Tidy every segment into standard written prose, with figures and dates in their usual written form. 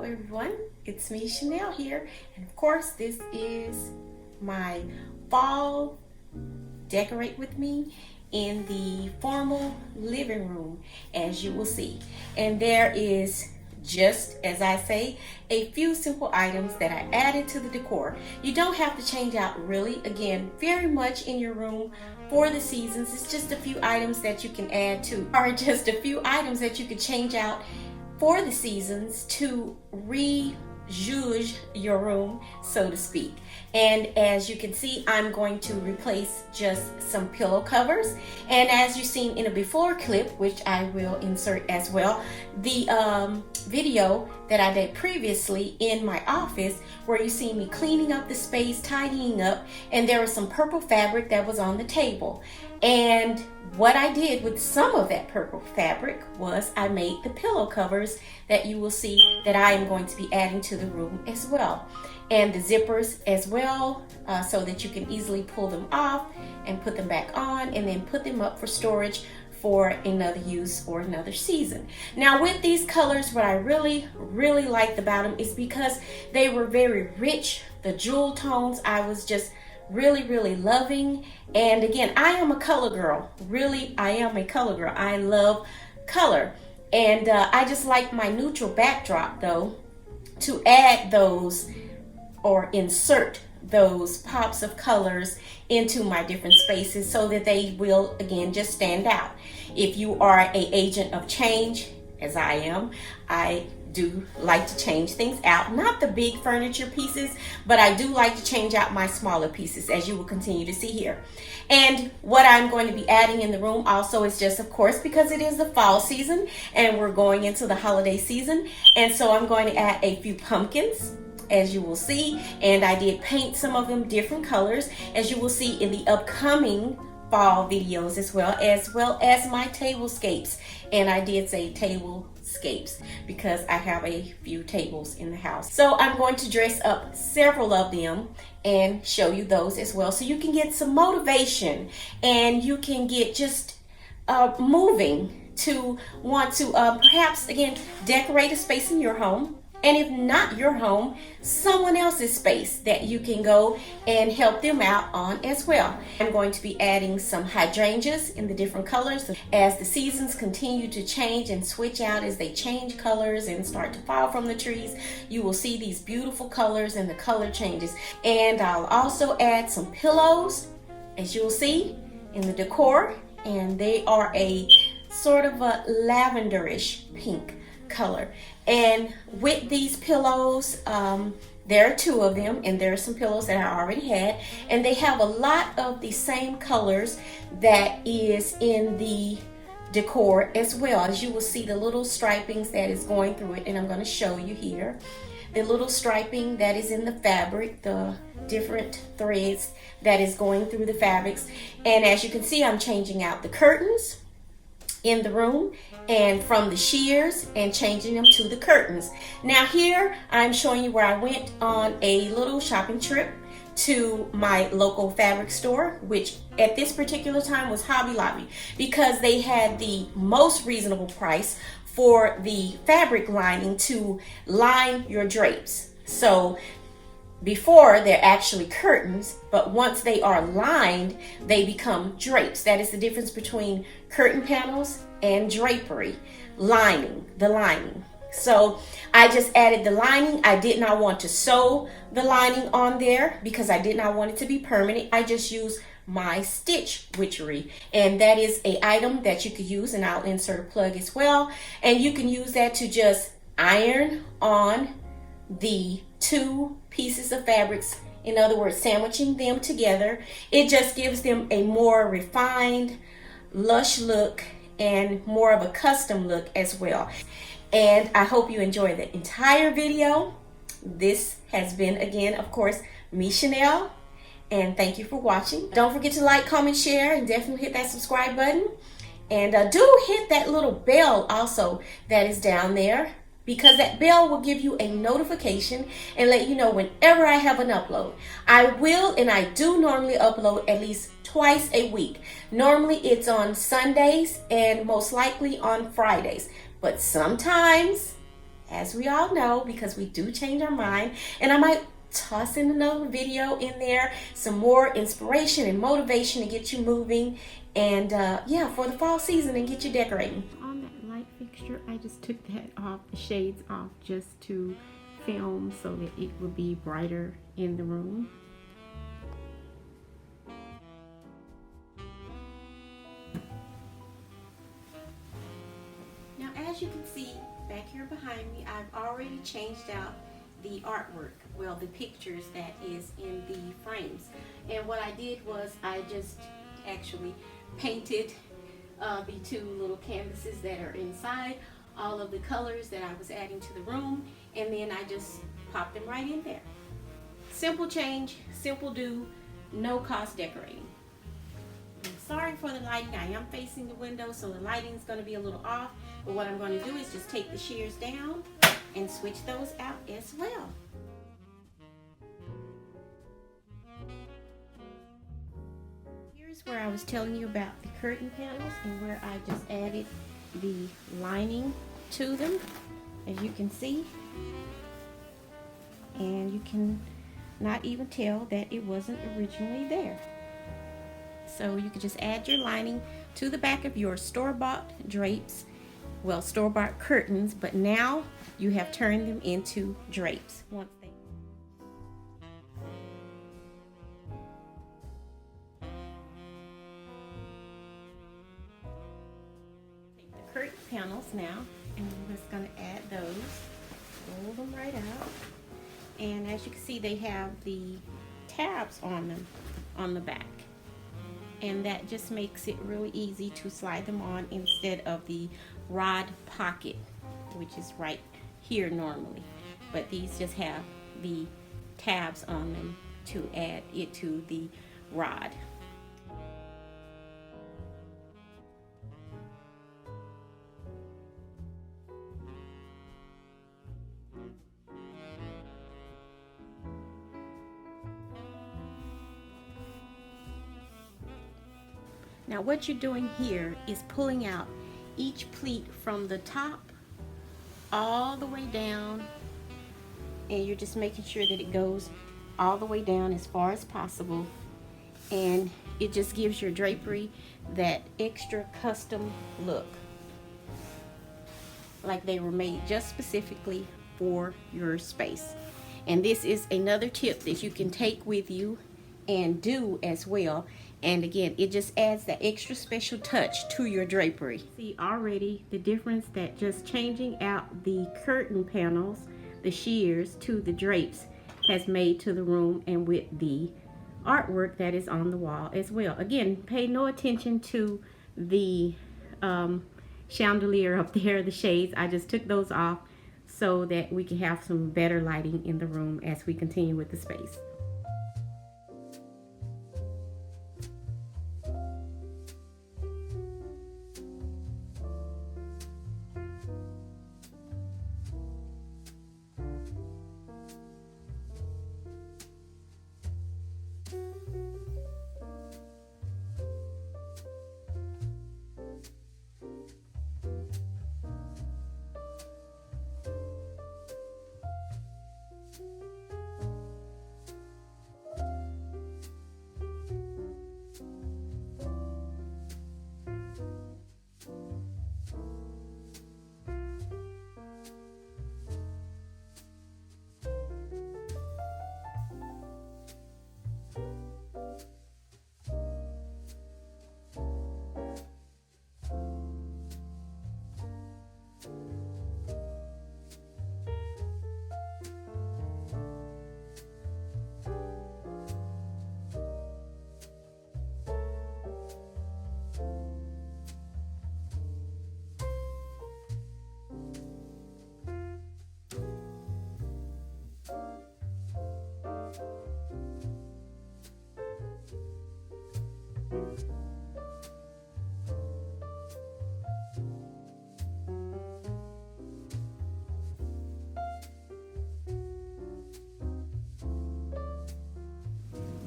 everyone, it's me Shenell here, and of course this is my fall decorate with me in the formal living room, as you will see. And there is, just as I say, a few simple items that I added to the decor. You don't have to change out really, again, very much in your room for the seasons. It's just a few items that you can add to, or just a few items that you can change out for the seasons to rejuge your room, so to speak. And as you can see, I'm going to replace just some pillow covers. And as you've seen in a before clip, which I will insert as well, the video that I did previously in my office, where you see me cleaning up the space, tidying up, and there was some purple fabric that was on the table. And what I did with some of that purple fabric was I made the pillow covers that you will see that I am going to be adding to the room as well. And the zippers as well, so that you can easily pull them off and put them back on, and then put them up for storage for another use or another season. Now with these colors, what I really liked about them is because they were very rich. The jewel tones I was just really loving. And again, I am a color girl. Really, I am a color girl. I love color. And I just like my neutral backdrop though, to add those or insert those pops of colors into my different spaces so that they will again just stand out. If you are an agent of change, as I am, I do like to change things out. Not the big furniture pieces, but I do like to change out my smaller pieces, as you will continue to see here. And what I'm going to be adding in the room also is just, of course, because it is the fall season and we're going into the holiday season, and so I'm going to add a few pumpkins, as you will see. And I did paint some of them different colors, as you will see in the upcoming fall videos, as well as my tablescapes. And I did say tablescapes because I have a few tables in the house. So I'm going to dress up several of them and show you those as well, so you can get some motivation and you can get just moving to want to perhaps again decorate a space in your home. And if not your home, someone else's space that you can go and help them out on as well. I'm going to be adding some hydrangeas in the different colors. As the seasons continue to change and switch out, as they change colors and start to fall from the trees, you will see these beautiful colors and the color changes. And I'll also add some pillows, as you'll see in the decor. And they are a sort of a lavenderish pink color. And with these pillows, there are two of them, and there are some pillows that I already had, and they have a lot of the same colors that is in the decor as well. As you will see, the little stripings that is going through it, and I'm going to show you here the little striping that is in the fabric, the different threads that is going through the fabrics. And as you can see, I'm changing out the curtains in the room, and from the sheers and changing them to the curtains. Now here I'm showing you where I went on a little shopping trip to my local fabric store, which at this particular time was Hobby Lobby, because they had the most reasonable price for the fabric lining to line your drapes. So before, they're actually curtains, but once they are lined, they become drapes. That is the difference between curtain panels and drapery. Lining, the lining. So I just added the lining. I did not want to sew the lining on there because I did not want it to be permanent. I just used my stitch witchery, and that is an item that you could use, and I'll insert a plug as well. And you can use that to just iron on the two pieces of fabrics, in other words, sandwiching them together. It just gives them a more refined, lush look and more of a custom look as well. And I hope you enjoy the entire video. This has been, again, of course, me, Shenell, and thank you for watching. Don't forget to like, comment, share, and definitely hit that subscribe button. And do hit that little bell also that is down there, because that bell will give you a notification and let you know whenever I have an upload. I will, and I do normally upload at least twice a week. Normally it's on Sundays and most likely on Fridays, but sometimes as we all know, because we do change our mind, and I might toss in another video in there, some more inspiration and motivation to get you moving, and yeah, for the fall season, and get you decorating. On that light fixture, I just took that off, the shades off, just to film so that it would be brighter in the room. Now, as you can see back here behind me, I've already changed out the artwork, well, the pictures that is in the frames. And what I did was I just actually painted the two little canvases that are inside, all of the colors that I was adding to the room, and then I just popped them right in there. Simple change, simple do, no cost decorating. I'm sorry for the lighting. I am facing the window, so the lighting is going to be a little off, but what I'm going to do is just take the shears down and switch those out as well. Here's where I was telling you about the curtain panels and where I just added the lining to them, as you can see, and you can not even tell that it wasn't originally there. So you can just add your lining to the back of your store-bought drapes, well, store-bought curtains, but now you have turned them into drapes. Once they take the curtain panels now, and we're just going to add those, roll them right out, and as you can see, they have the tabs on them on the back, and that just makes it really easy to slide them on instead of the rod pocket, which is right here normally, but these just have the tabs on them to add it to the rod. Now what you're doing here is pulling out each pleat from the top all the way down, and you're just making sure that it goes all the way down as far as possible, and it just gives your drapery that extra custom look, like they were made just specifically for your space. And this is another tip that you can take with you and do as well. And again, it just adds that extra special touch to your drapery. See already the difference that just changing out the curtain panels, the shears to the drapes, has made to the room, and with the artwork that is on the wall as well. Again, pay no attention to the chandelier up there, the shades. I just took those off so that we can have some better lighting in the room as we continue with the space.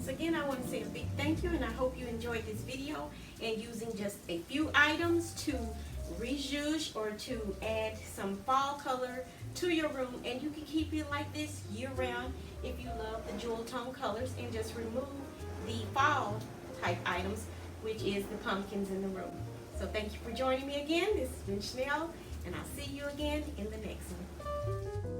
Again, I want to say a big thank you, and I hope you enjoyed this video, and using just a few items to rejuge or to add some fall color to your room, and you can keep it like this year round if you love the jewel tone colors, and just remove the fall type items, which is the pumpkins in the room. So thank you for joining me again. This has been Shenell, and I'll see you again in the next one.